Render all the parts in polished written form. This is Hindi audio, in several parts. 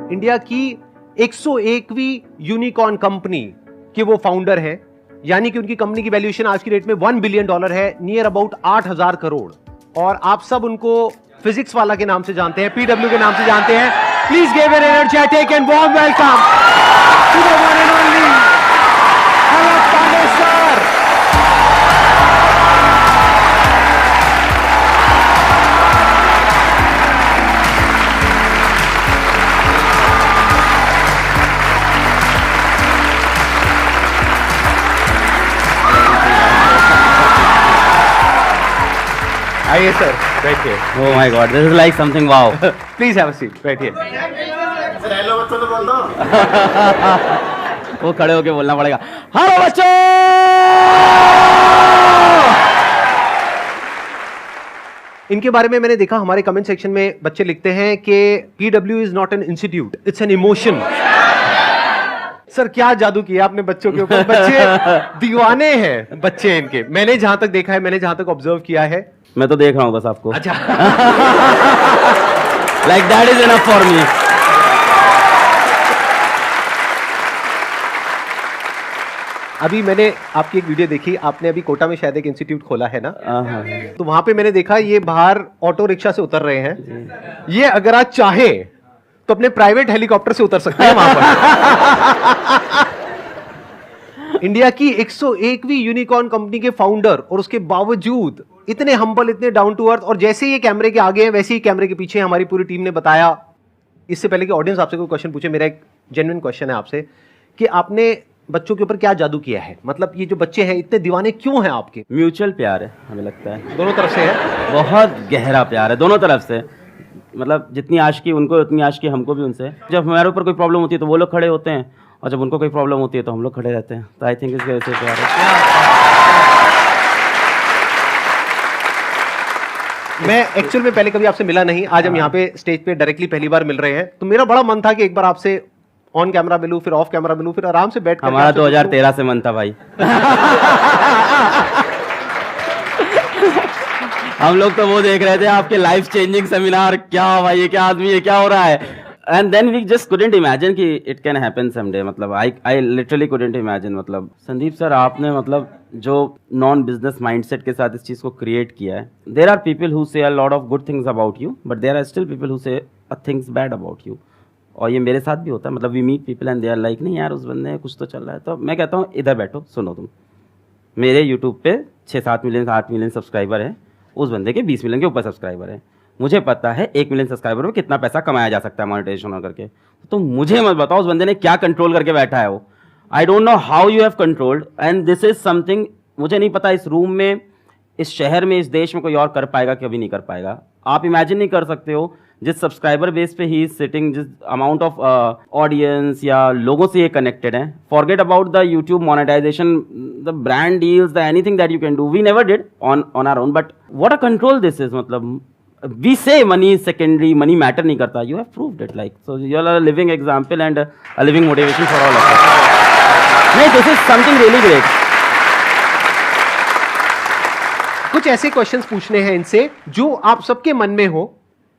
इंडिया की 101वीं यूनिकॉर्न कंपनी के वो फाउंडर हैं, यानी कि उनकी कंपनी की वैल्यूएशन आज की डेट में $1 बिलियन है, नियर अबाउट 8,000 करोड़। और आप सब उनको फिजिक्स वाला के नाम से जानते हैं, पीडब्ल्यू के नाम से जानते हैं। Please give an energetic and warm welcome to the one and only Alak Pandey sir. आइए सर, बैठिए। Oh my God, this is like something wow. Please have a seat, बैठिए। हेलो बच्चों तो बोल दो। वो खड़े होके बोलना पड़ेगा, हेलो बच्चों। इनके बारे में मैंने देखा, हमारे कमेंट सेक्शन में बच्चे लिखते हैं कि PW is not an institute, it's an emotion. Sir क्या जादू किया आपने बच्चों के ऊपर, बच्चे दीवाने हैं बच्चे इनके। मैंने जहां तक देखा है, मैंने जहां तक ऑब्जर्व किया है। मैं तो देख रहा हूँ बस आपको। अच्छा। Like that is enough for me. अभी मैंने आपकी एक वीडियो देखी, आपने अभी कोटा में शायद एक इंस्टीट्यूट खोला है ना, हाँ। तो वहां पे मैंने देखा ये बाहर ऑटो रिक्शा से उतर रहे हैं। ये अगर आप चाहें तो अपने प्राइवेट हेलीकॉप्टर से उतर सकते हैं वहां पर। इंडिया की 101वीं यूनिकॉर्न कंपनी के फाउंडर, और उसके बावजूद इतने हम्बल, इतने डाउन टू अर्थ, और जैसे ये कैमरे के आगे हैं वैसे ही कैमरे के पीछे हमारी पूरी टीम ने बताया। इससे पहले कि ऑडियंस आपसे कोई क्वेश्चन पूछे, मेरा एक जेन्युइन क्वेश्चन है आपसे कि आपने बच्चों के ऊपर क्या जादू किया है? मतलब ये जो बच्चे हैं इतने दीवाने क्यों हैं आपके? म्यूचुअल प्यार है, हमें लगता है दोनों तरफ से है, बहुत गहरा प्यार है दोनों तरफ से। मतलब जितनी आशिकी उनको उतनी आशिकी हमको भी उनसे। जब हमारे ऊपर कोई प्रॉब्लम होती है तो वो लोग खड़े होते हैं, और जब उनको कोई प्रॉब्लम होती है तो हम लोग खड़े रहते हैं। तो आई थिंक इसके वजह से प्यार है। मैं एक्चुअल में पहले कभी आपसे मिला नहीं, आज हम यहाँ पे स्टेज पे डायरेक्टली पहली बार मिल रहे हैं, तो मेरा बड़ा मन था कि एक बार आपसे ऑन कैमरा मिलूं, फिर ऑफ कैमरा मिलूं, फिर आराम से बैठ कर। हमारा 2013 से मन था भाई। हम लोग तो वो देख रहे थे आपके लाइफ चेंजिंग सेमिनार, क्या भाई ये क्या आदमी है, क्या हो रहा है। And then we just couldn't imagine कि इट कैन हैपन समडे। मतलब आई लिटरली कुडंट इमेजिन। मतलब संदीप सर, आपने मतलब जो नॉन बिजनेस माइंडसेट के साथ इस चीज़ को क्रिएट किया है। There are people who say a lot of good things about you, but there are still people who say things bad about you. और ये मेरे साथ भी होता है। मतलब we meet people and they are like, नहीं यार उस बंदे कुछ तो चल रहा है। तो मैं कहता हूँ इधर बैठो, सुनो तुम। मेरे यूट्यूब पे 6-7 मिलियन 8 मिलियन सब्सक्राइबर हैं, उस बंदे के 20 मिलियन के ऊपर सब्सक्राइबर हैं। मुझे पता है 1 मिलियन सब्सक्राइबर में कितना पैसा कमाया जा सकता है मोनेटाइजेशन करके। तो मुझे मत बताओ उस बंदे ने क्या कंट्रोल करके बैठा है वो। I don't know how you have controlled, and this is something मुझे नहीं पता इस रूम में, इस शहर में, इस देश में कोई और कर पाएगा, कभी नहीं कर पाएगा। आप इमेजिन नहीं कर सकते हो जिस सब्सक्राइबर बेस पे ही इज सिटिंग, जिस अमाउंट ऑफ ऑडियंस या लोगों से ये कनेक्टेड है। Forget about the YouTube monetization, the brand deals, the anything that you can do, we never did on our own, but what a control this is. मतलब we say money is secondary, money matter नहीं करता। You have proved it, like so you are a living example and a living motivation for all of us. नहीं, this is something really great. कुछ ऐसे क्वेश्चंस पूछने हैं इनसे जो आप सबके मन में हो,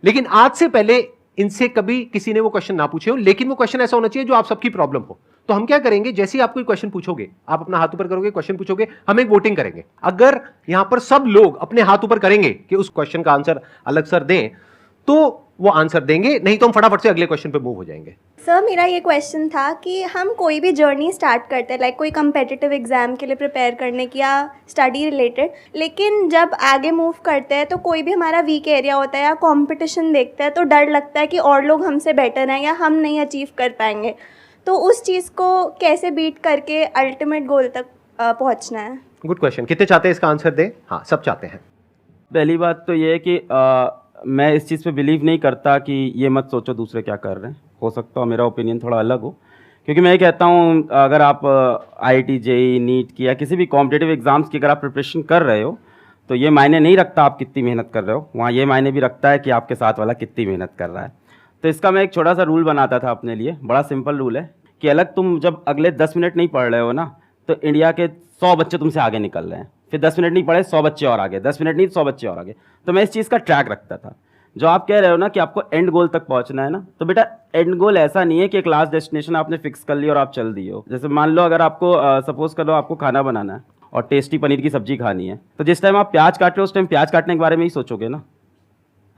लेकिन आज से पहले इनसे कभी किसी ने वो क्वेश्चन ना पूछे हो, लेकिन वो क्वेश्चन ऐसा होना चाहिए जो आप सबकी प्रॉब्लम हो। तो हम क्या करेंगे, जैसे ही आप कोई क्वेश्चन पूछोगे, आप अपना हाथ ऊपर करोगे, क्वेश्चन पूछोगे, हम एक वोटिंग करेंगे। अगर यहां पर सब लोग अपने हाथ ऊपर करेंगे कि उस क्वेश्चन का आंसर अलग सर दें, तो वो आंसर देंगे, नहीं तो हम फटाफट से अगले क्वेश्चन पे मूव हो जाएंगे। सर मेरा ये क्वेश्चन था कि हम कोई भी जर्नी स्टार्ट करते हैं, लाइक कोई कम्पिटिटिव एग्ज़ाम के लिए प्रिपेयर करने की या स्टडी रिलेटेड, लेकिन जब आगे मूव करते हैं तो कोई भी हमारा वीक एरिया होता है या कंपटीशन देखते हैं तो डर लगता है कि और लोग हमसे बेटर हैं या हम नहीं अचीव कर पाएंगे। तो उस चीज़ को कैसे बीट करके अल्टीमेट गोल तक पहुंचना है? Good question. कितने चाहते हैं इसका आंसर दें? हाँ, सब चाहते हैं। पहली बात तो ये है कि मैं इस चीज़ पे बिलीव नहीं करता कि ये मत सोचो दूसरे क्या कर रहे हैं। हो सकता हो मेरा ओपिनियन थोड़ा अलग हो, क्योंकि मैं ये कहता हूँ अगर आप IIT JEE नीट की या किसी भी कॉम्पिटिटिव एग्जाम्स की अगर आप प्रिपरेशन कर रहे हो तो ये मायने नहीं रखता आप कितनी मेहनत कर रहे हो, वहाँ ये मायने भी रखता है कि आपके साथ वाला कितनी मेहनत कर रहा है। तो इसका मैं एक छोटा सा रूल बनाता था अपने लिए, बड़ा सिंपल रूल है कि अलग तुम जब अगले 10 मिनट नहीं पढ़ रहे हो ना, तो इंडिया के 100 बच्चे तुमसे आगे निकल रहे हैं। फिर 10 मिनट नहीं पढ़े, 100 बच्चे और आगे, 10 मिनट नहीं 100 बच्चे और आगे। तो मैं इस चीज़ का ट्रैक रखता था। जो आप कह रहे हो ना कि आपको एंड गोल तक पहुंचना है ना, तो बेटा एंड गोल ऐसा नहीं है कि एक लास्ट डेस्टिनेशन आपने फिक्स कर लिया और आप चल दिए हो। जैसे मान लो अगर आपको सपोज कर लो आपको खाना बनाना है और टेस्टी पनीर की सब्जी खानी है, तो जिस टाइम आप प्याज काट रहे हो उस टाइम प्याज काटने के बारे में ही सोचोगे ना,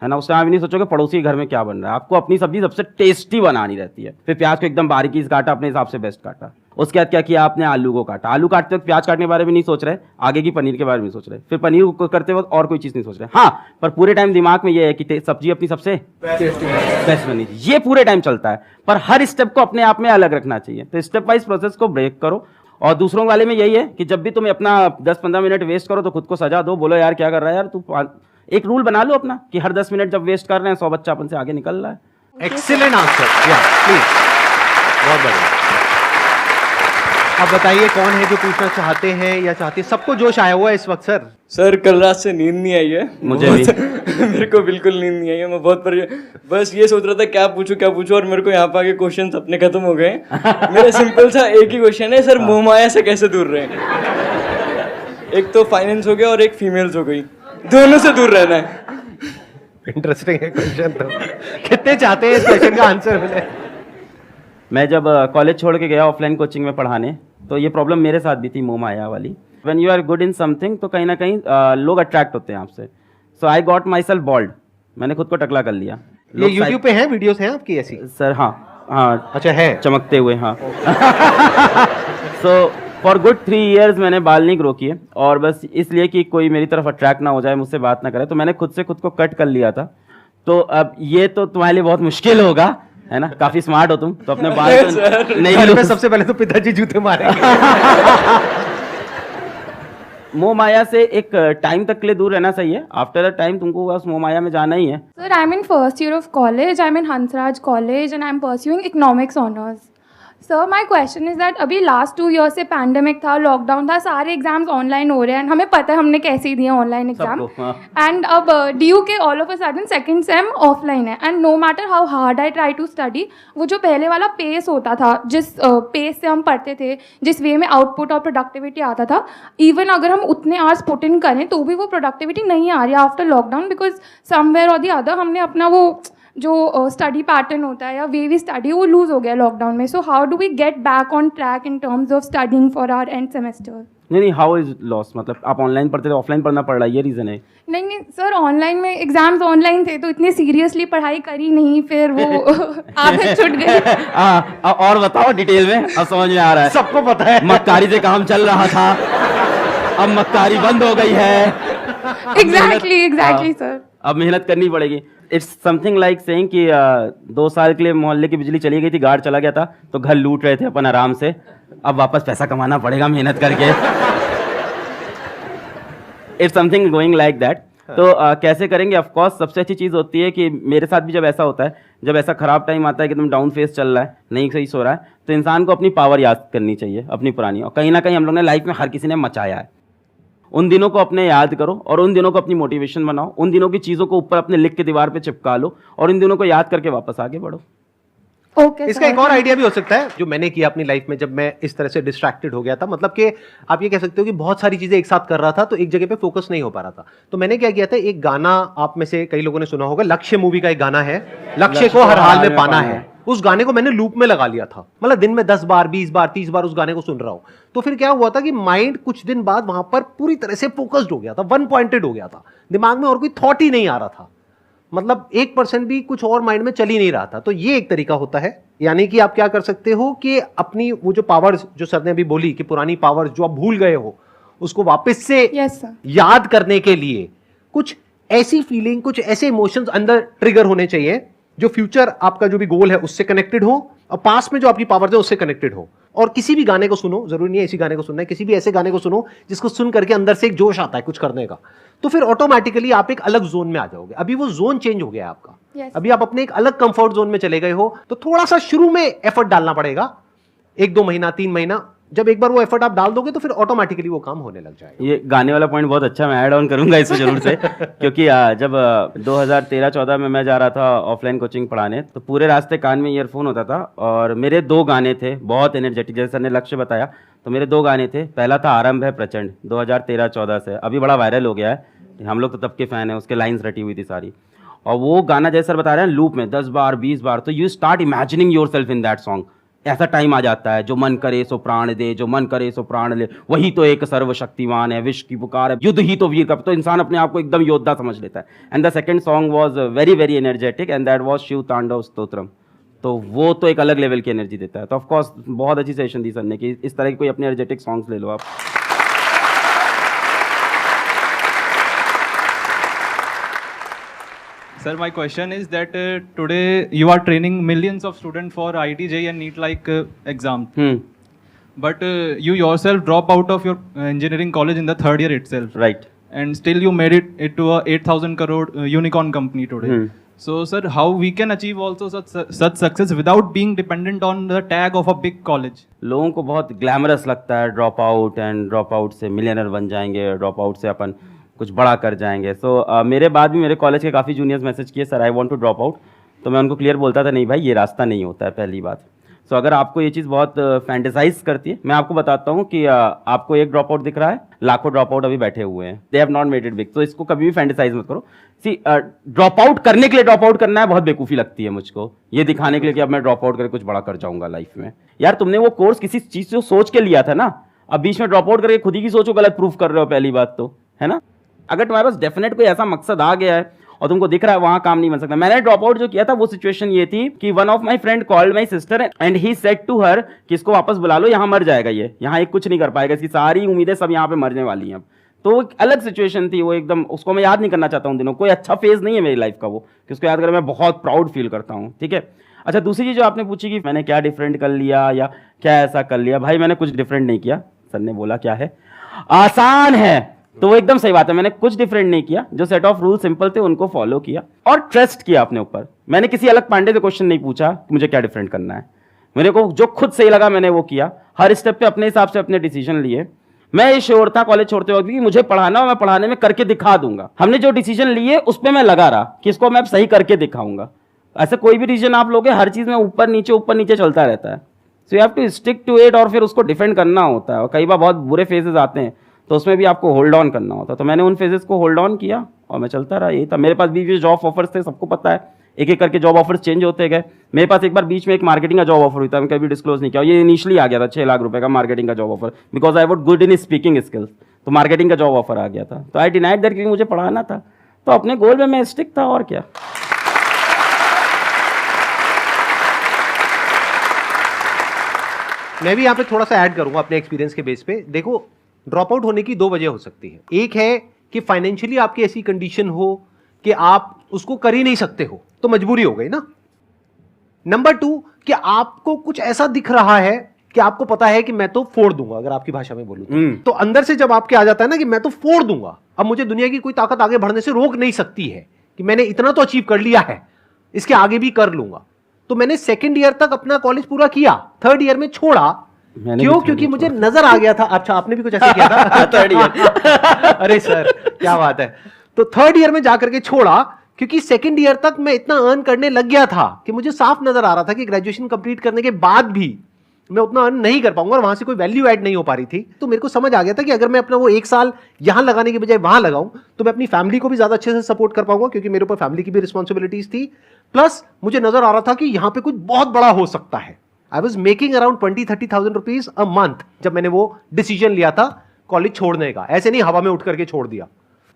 है ना। उस टाइम आप नहीं सोचोगे पड़ोसी के घर में क्या बन रहा है। आपको अपनी सब्जी सबसे टेस्टी बनानी रहती है। फिर प्याज को एकदम बारीकी से काटा, अपने हिसाब से बेस्ट काटा। उसके बाद क्या किया आपने, आलू को काटा। आलू काटते वक्त प्याज काटने के बारे में नहीं सोच रहे, आगे की पनीर के बारे में सोच रहे। फिर पनीर को करते वक्त और कोई चीज़ नहीं सोच रहे। हाँ, पर पूरे टाइम दिमाग में ये है कि सब्जी अपनी सबसे बेस्ट बनी। ये पूरे टाइम चलता है, पर हर स्टेप को अपने आप में अलग रखना चाहिए। तो स्टेप वाइज प्रोसेस को ब्रेक करो। और दूसरों वाले में यही है कि जब भी तुम अपना 10-15 मिनट वेस्ट करो तो खुद को सजा दो, बोलो यार क्या कर रहा है यार तू। एक रूल बना लो अपना कि हर 10 मिनट जब वेस्ट कर रहे हैं 100 बच्चा अपन से आगे निकल रहा है। एक्सीलेंट आंसर, या प्लीज, बहुत बढ़िया। अब बताइए कौन है जो पूछना चाहते हैं या चाहती है? सबको जोश आया हुआ है इस वक्त सर। सर कल रात से नींद नहीं आई है मुझे भी। मेरे को बिल्कुल नींद नहीं आई है। मैं बहुत बस ये सोच रहा था क्या पूछूं और मेरे को यहाँ पे आके क्वेश्चंस अपने खत्म हो गए। मेरा सिंपल सा एक ही क्वेश्चन है सर, मोहमाया से कैसे दूर रहें? एक तो फाइनेंस हो गया और एक फीमेल्स हो गई, दोनों से दूर रहना है। इंटरेस्टिंग है क्वेश्चन। तो कितने चाहते हैं इस क्वेश्चन का आंसर मिले? मैं जब कॉलेज छोड़ के गया ऑफलाइन कोचिंग में पढ़ाने, तो ये प्रॉब्लम मेरे साथ भी थी, मोह माया वाली। When you are good in something तो कहीं ना कहीं लोग अट्रैक्ट होते हैं आपसे। So I got myself bold, मैंने खुद को टकला कर लिया। ये यूट्यूब पे है, वीडियोस हैं आपकी ऐसी? सर हाँ अच्छा है, चमकते हुए। हाँ। सो फॉर गुड 3 years मैंने बाल नहीं ग्रो किए, और बस इसलिए कि कोई मेरी तरफ अट्रैक्ट ना हो जाए, मुझसे बात ना करे, तो मैंने खुद से खुद को कट कर लिया था। तो अब ये तो तुम्हारे लिए बहुत मुश्किल होगा, है ना। काफी स्मार्ट हो तुम, तो अपने बाल तो नहीं घर लो। पे सबसे पहले तो पिताजी जूते मारेंगे। मोह माया से एक टाइम तक के लिए दूर रहना सही है। आफ्टर अ टाइम तुमको बस मोह माया में जाना ही है। Sir, I'm in first year of college. I'm in Hansraj College and I'm pursuing economics honors. Sir, my question is that अभी last 2 years से पैंडेमिक था, लॉकडाउन था, सारे एग्जाम्स ऑनलाइन हो रहे हैं। हमें पता है हमने कैसे दिए ऑनलाइन एग्जाम। सबको, हाँ। एंड अब DU के all of a sudden second same offline है। And no matter how hard I try to study, वो जो पहले वाला पेस होता था, जिस पेस से हम पढ़ते थे, जिस वे में आउटपुट और प्रोडक्टिविटी आता था, इवन अगर हम उतने आवर्स पुट इन करें तो भी वो प्रोडक्टिविटी नहीं आ रही आफ्टर लॉकडाउन, बिकॉज समवेयर और द अदर हमने अपना वो जो स्टडी पैटर्न होता है या वे वी स्टडी वो लूज हो गया लॉकडाउन में। So how do we get back on track in terms of studying for our end semester? नहीं, हाउ इज लॉस? मतलब आप ऑनलाइन पढ़ते थे, ऑफलाइन पढ़ना पड़ रहा है, ये रीजन है? नहीं सर, ऑनलाइन में एग्जाम्स ऑनलाइन थे तो इतनी सीरियसली पढ़ाई करी नहीं, फिर वो आदत छूट गई। और बताओ डिटेल में, अब समझ में आ रहा है। सबको पता है मक्कारी से काम चल रहा था, अब मक्कारी बंद हो गई है। Exactly sir. अब मेहनत करनी पड़ेगी। इट्स समथिंग लाइक सेइंग कि 2 साल के लिए मोहल्ले की बिजली चली गई थी, गार्ड चला गया था, तो घर लूट रहे थे अपन आराम से। अब वापस पैसा कमाना पड़ेगा मेहनत करके। It's something going like that. तो कैसे करेंगे? ऑफ कोर्स सबसे अच्छी चीज़ होती है कि मेरे साथ भी जब ऐसा होता है, जब ऐसा खराब टाइम आता है कि तुम डाउन फेस चल रहा है, नहीं सही सो रहा है, तो इंसान को अपनी पावर याद करनी चाहिए, अपनी पुरानी। और कहीं ना कहीं हम लोग ने लाइफ में हर किसी ने मचाया है, उन दिनों को अपने याद करो और उन दिनों को अपनी मोटिवेशन बनाओ। उन दिनों की चीज़ों को ऊपर अपने लिख के दीवार पे चिपका लो और इन दिनों को याद करके वापस आगे बढ़ो। इसका एक और आइडिया भी हो सकता है जो मैंने किया अपनी लाइफ में, जब मैं इस तरह से डिस्ट्रैक्टेड हो गया था। मतलब कि आप ये कह सकते हो कि बहुत सारी चीजें एक साथ कर रहा था तो एक जगह पे फोकस नहीं हो पा रहा था। तो मैंने क्या किया था, एक गाना आप में से कई लोगों ने सुना होगा, लक्ष्य मूवी का एक गाना है, लक्ष्य को हर हाल में पाना है। उस गाने को मैंने लूप में लगा लिया था, मतलब दिन में 10 बार 20 बार 30 बार उस गाने को सुन रहा हूं। तो फिर क्या हुआ था कि माइंड कुछ दिन बाद वहां पर पूरी तरह से फोकस्ड हो गया था, वन पॉइंटेड हो गया था, दिमाग में और कोई थॉट ही नहीं आ रहा था, मतलब 1% भी कुछ और माइंड में चल ही नहीं रहा था। तो ये एक तरीका होता है, यानी कि आप क्या कर सकते हो कि अपनी वो जो पावर्स जो सर ने अभी बोली कि पुरानी पावर्स जो आप भूल गए हो उसको वापस से याद करने के लिए कुछ ऐसी फीलिंग, कुछ ऐसे इमोशंस अंदर ट्रिगर होने चाहिए जो फ्यूचर आपका जो भी गोल है उससे कनेक्टेड हो और पास्ट में जो आपकी पावर्स है उससे कनेक्टेड हो। और किसी भी गाने को सुनो, जरूरी नहीं है इसी गाने को सुनना है, किसी भी ऐसे गाने को सुनो जिसको सुन करके अंदर से एक जोश आता है कुछ करने का, तो फिर ऑटोमेटिकली आप एक अलग जोन में आ जाओगे। अभी वो जोन चेंज हो गया है आपका, अभी आप अपने एक अलग कंफर्ट जोन में चले गए हो, तो थोड़ा सा शुरू में एफर्ट डालना पड़ेगा, 1-2 महीना 3 महीना। जब एक बार वो एफर्ट आप डाल दोगे तो फिर ऑटोमेटिकली वो काम होने लग जाएगा। ये गाने वाला पॉइंट बहुत अच्छा, मैं ऐड ऑन करूंगा इसमें जरूर से क्योंकि जब 2013-14 में मैं जा रहा था ऑफलाइन कोचिंग पढ़ाने, तो पूरे रास्ते कान में ईयरफोन होता था और मेरे 2 गाने थे बहुत एनर्जेटिक, जैसे सर ने लक्ष्य बताया, तो मेरे 2 गाने थे। पहला था आरंभ है प्रचंड, 2013-14 से, अभी बड़ा वायरल हो गया है, हम लोग तो तब के फैन हैं, उसके लाइन्स रटी हुई थी सारी। और वो गाना जैसे सर बता रहे हैं लूप में 10 बार 20 बार, तो you start imagining your self in that song. ऐसा टाइम आ जाता है, जो मन करे सो प्राण दे, जो मन करे सो प्राण ले, वही तो एक सर्वशक्तिमान है, विश्व की पुकार है, युद्ध ही तो वीर का, तो इंसान अपने आप को एकदम योद्धा समझ लेता है। And the second song was very very energetic and that was Shiv Tandav Stotram. तो वो तो एक अलग लेवल की एनर्जी देता है। तो ऑफ कोर्स बहुत अच्छी सेशन दी सर ने कि इस तरह की कोई अपने एनर्जेटिक सॉन्ग्स ले लो आप। Sir, my question is that today you are training millions of students for IIT, JEE and NEET like exams. But you yourself drop out of your engineering college in the third year itself. Right. And still you made it to a 8,000 crore unicorn company today. So sir, how we can achieve also such success without being dependent on the tag of a big college? लोगों को बहुत ग्लैमरस लगता है drop out, and drop out से मिलियनर बन जाएंगे, ड्रॉप आउट से अपन कुछ बड़ा कर जाएंगे। सो मेरे बाद भी मेरे कॉलेज के काफ़ी जूनियर्स मैसेज किए sir I want to drop out, तो मैं उनको क्लियर बोलता था नहीं भाई ये रास्ता नहीं होता है पहली बात। सो अगर आपको ये चीज़ बहुत फैंटेसाइज करती है, मैं आपको बताता हूँ कि आपको एक ड्रॉप आउट दिख रहा है, लाखों ड्रॉप आउट अभी बैठे हुए हैं, they have not made it big. तो इसको कभी भी फैंटेसाइज मत करो। सी ड्रॉप आउट करने के लिए ड्रॉप आउट करना है बहुत बेवकूफ़ी लगती है मुझको, ये दिखाने के लिए कि अब मैं ड्रॉप आउट करके कुछ बड़ा कर जाऊंगा लाइफ में। यार तुमने वो कोर्स किसी चीज़ से सोच के लिया था ना, अब बीच में ड्रॉप आउट करके खुद ही की सोचो गलत प्रूफ कर रहे हो, पहली बात तो है ना। अगर तुम्हारे पास डेफिनेट कोई ऐसा मकसद आ गया है और तुमको दिख रहा है वहां काम नहीं बन सकता। मैंने ड्रॉप आउट जो किया था वो सिचुएशन ये थी कि one of my friend called my sister and he said to her कि इसको वापस बुला लो, यहाँ मर जाएगा ये, यहाँ एक कुछ नहीं कर पाएगा, इसकी सारी उम्मीदें सब यहाँ पे मरने वाली हैं अब। तो एक अलग सिचुएशन थी वो, एकदम उसको मैं याद नहीं करना चाहता हूँ दिनों, कोई अच्छा फेज नहीं है मेरी लाइफ का वो, कि उसको याद कर मैं बहुत प्राउड फील करता हूँ। ठीक है, अच्छा दूसरी चीज़ जो आपने पूछी कि मैंने क्या डिफरेंट कर लिया या क्या ऐसा कर लिया, भाई मैंने कुछ डिफरेंट नहीं किया। सर ने बोला क्या है आसान है, तो वो एकदम सही बात है, मैंने कुछ डिफरेंट नहीं किया, जो सेट ऑफ रूल सिंपल थे उनको फॉलो किया और ट्रस्ट किया अपने ऊपर। मैंने किसी अलग पांडे से क्वेश्चन नहीं पूछा कि मुझे क्या डिफरेंट करना है, मेरे को जो खुद सही लगा मैंने वो किया, हर स्टेप पे अपने हिसाब से अपने डिसीजन लिए। मैं ये श्योर था कॉलेज छोड़ते वक्त कि मुझे पढ़ाना और मैं पढ़ाने में करके दिखा दूंगा। हमने जो डिसीजन लिए उस पर मैं लगा रहा कि इसको मैं सही करके दिखाऊंगा। ऐसा कोई भी डिसीजन आप लोगे हर चीज में ऊपर नीचे चलता रहता है, so you have to stick to it और फिर उसको डिफेंड करना होता है। और कई बार बहुत बुरे फेजेस आते हैं तो उसमें भी आपको होल्ड ऑन करना होता है। तो मैंने उन फेजेस को होल्ड ऑन किया और मैं चलता रहा, यही था। मेरे पास भी जॉब ऑफर्स थे, सबको पता है, एक एक करके जॉब ऑफर्स चेंज होते गए। मेरे पास एक बार बीच में एक मार्केटिंग का जॉब ऑफर हुई था, मैं कभी डिस्क्लोज नहीं किया, ये इनिशियली आ गया था 6 लाख रुपए का मार्केटिंग का job offer, because I was good in speaking skills, तो मार्केटिंग का जॉब ऑफर आ गया था। तो आई डिनाइड दैट क्योंकि मुझे पढ़ाना था, तो अपने गोल में मैं स्टिक था और क्या। मैं भी यहाँ पे थोड़ा सा ऐड करूंगा अपने एक्सपीरियंस के बेस पे। देखो ड्रॉप आउट होने की 2 वजह हो सकती है। एक है कि फाइनेंशियली आपकी ऐसी कंडीशन हो कि आप उसको कर ही नहीं सकते हो, तो मजबूरी हो गई ना। नंबर 2 कि आपको कुछ ऐसा दिख रहा है कि आपको पता है कि मैं तो फोड़ दूंगा, अगर आपकी भाषा में बोलूं तो अंदर से जब आपके आ जाता है ना कि मैं तो फोड़ दूंगा, अब मुझे दुनिया की कोई ताकत आगे बढ़ने से रोक नहीं सकती है, कि मैंने इतना तो अचीव कर लिया है, इसके आगे भी कर लूंगा। तो मैंने 2nd ईयर तक अपना कॉलेज पूरा किया, 3rd ईयर में छोड़ा। क्यों? क्योंकि मुझे नजर आ गया था। अच्छा आपने भी कुछ ऐसे किया था? 3rd ईयर अरे सर क्या बात है। तो 3rd ईयर में जाकर के छोड़ा क्योंकि 2nd ईयर तक मैं इतना अर्न करने लग गया था कि मुझे साफ नजर आ रहा था कि ग्रेजुएशन कंप्लीट करने के बाद भी मैं उतना अर्न नहीं कर पाऊंगा और वहां से कोई वैल्यू ऐड नहीं हो पा रही थी। तो मेरे को समझ आ गया था कि अगर मैं अपना वो 1 साल यहां लगाने के बजाय वहां लगाऊं तो मैं अपनी फैमिली को भी ज्यादा अच्छे से सपोर्ट कर पाऊंगा, क्योंकि मेरे ऊपर फैमिली की भी रिस्पॉन्सिबिलिटीज थी। प्लस मुझे नजर आ रहा था कि यहां पे कुछ बहुत बड़ा हो सकता है। I was making around 20-30,000 rupees a month जब मैंने वो डिसीजन लिया था कॉलेज छोड़ने का। ऐसे नहीं हवा में उठ करके छोड़ दिया।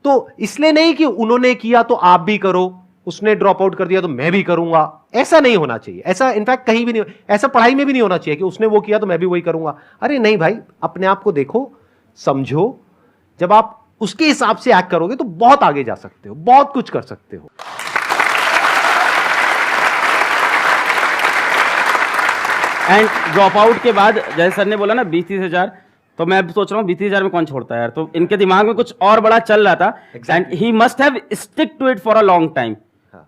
तो इसलिए नहीं कि उन्होंने किया तो आप भी करो, उसने ड्रॉप आउट कर दिया तो मैं भी करूंगा, ऐसा नहीं होना चाहिए। ऐसा इनफैक्ट कहीं भी नहीं, ऐसा पढ़ाई में भी नहीं होना चाहिए कि उसने वो किया तो मैं भी वही करूंगा। अरे नहीं भाई, अपने आप को देखो, समझो, जब आप उसके हिसाब से एक्ट करोगे तो बहुत आगे जा सकते हो, बहुत कुछ कर सकते हो। एंड ड्रॉप आउट के बाद जैसे सर ने बोला ना 20-30 हजार, तो मैं सोच रहा हूँ 20-30 हजार में कौन छोड़ता है यार। तो इनके दिमाग में कुछ और बड़ा चल रहा था and he must have stick to it for a long time.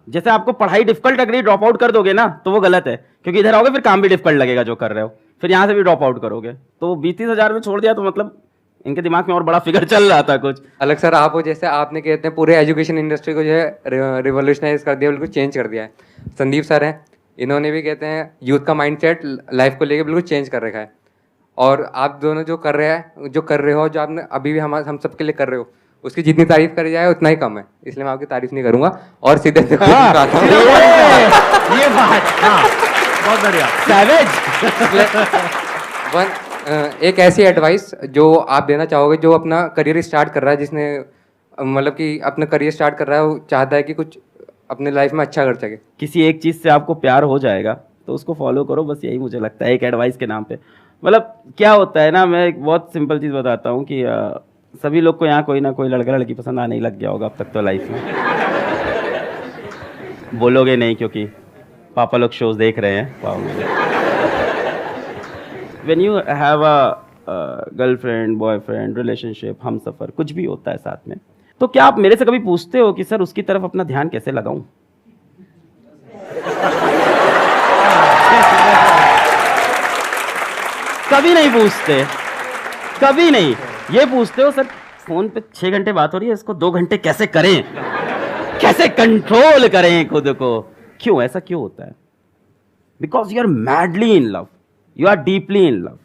जैसे आपको पढ़ाई डिफिकल्ट लग रही है, ड्रॉप आउट कर दोगे ना तो वो गलत है, क्योंकि इधर आओगे फिर काम भी डिफिकल्ट लगेगा जो कर रहे हो, फिर यहाँ से भी ड्रॉप आउट करोगे। तो 20-30 हजार में छोड़ दिया तो मतलब इनके दिमाग में और बड़ा फिगर चल रहा था कुछ अलग। सर आप जैसे आपने कहते हैं पूरे एजुकेशन इंडस्ट्री को जो है रिवोल्यूशनाइज कर दिया, बिल्कुल चेंज कर दिया है। संदीप सर हैं, इन्होंने भी कहते हैं यूथ का माइंडसेट लाइफ को लेकर बिल्कुल चेंज कर रखा है। और आप दोनों जो कर रहे हो, जो आपने अभी भी हम सबके लिए कर रहे हो, उसकी जितनी तारीफ करी जाए उतना ही कम है, इसलिए मैं आपकी तारीफ नहीं करूंगा और सीधे ये बात, हाँ, बहुत बढ़िया। वन एक ऐसी एडवाइस जो आप देना चाहोगे जो अपना करियर स्टार्ट कर रहा है, जिसने मतलब कि अपना करियर स्टार्ट कर रहा है, वो चाहता है कि कुछ अपने लाइफ में अच्छा कर सके। किसी एक चीज़ से आपको प्यार हो जाएगा तो उसको फॉलो करो, बस यही मुझे लगता है एक एडवाइस के नाम पे। मतलब क्या होता है ना, मैं एक बहुत सिंपल चीज़ बताता हूँ कि सभी लोग को यहाँ कोई ना कोई लड़का लड़की पसंद आने ही लग गया होगा अब तक तो लाइफ में। बोलोगे नहीं क्योंकि पापा लोग शोज देख रहे हैं। When you have a girlfriend, boyfriend, relationship, हम सफ़र, कुछ भी होता है साथ में, तो क्या आप मेरे से कभी पूछते हो कि सर उसकी तरफ अपना ध्यान कैसे लगाऊं? कभी नहीं पूछते, कभी नहीं। ये पूछते हो सर फोन पे 6 घंटे बात हो रही है, इसको 2 घंटे कैसे करें, कैसे कंट्रोल करें खुद को? क्यों ऐसा क्यों होता है? Because you are madly in love, you are deeply in love.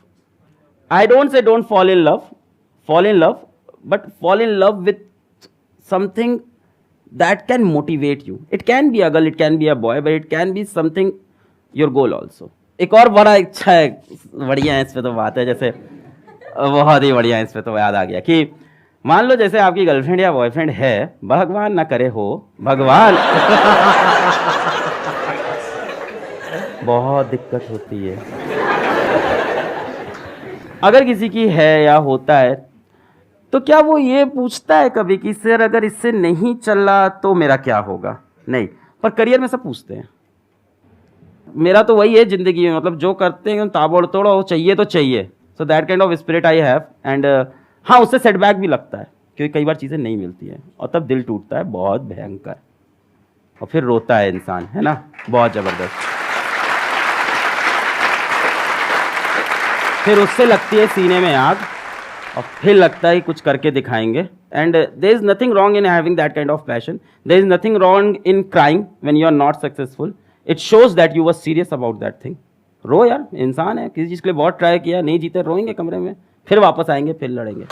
I don't say don't fall in love, fall in love, but fall in love with something that can motivate you. It can be a girl, it can be a boy, but it can be something your goal also. एक और बड़ा अच्छा है, बढ़िया है इस पे तो बात है, जैसे बहुत ही बढ़िया है इस पे तो याद आ गया कि मान लो जैसे आपकी गर्लफ्रेंड या बॉयफ्रेंड है, भगवान ना करे हो, भगवान बहुत दिक्कत होती है अगर किसी की है या होता है, तो क्या वो ये पूछता है कभी कि सर अगर इससे नहीं चला तो मेरा क्या होगा? नहीं, पर करियर में सब पूछते हैं। मेरा तो वही है जिंदगी में, मतलब जो करते हैं ताबड़ तोड़, वो चाहिए तो चाहिए। So that kind of spirit I have. And हाँ, उससे सेटबैक भी लगता है क्योंकि कई बार चीज़ें नहीं मिलती हैं और तब दिल टूटता है बहुत भयंकर, और फिर रोता है इंसान, है ना, बहुत ज़बरदस्त। फिर उससे लगती है सीने में आग और फिर लगता है कुछ करके दिखाएंगे। And there is nothing wrong in having that kind of passion, there is nothing wrong in crying when you are not successful. It shows that you were serious about that thing. रो यार, इंसान है, किसी चीज़ के लिए बहुत ट्राई किया, नहीं जीते, रोएंगे कमरे में, फिर वापस आएंगे, फिर लड़ेंगे।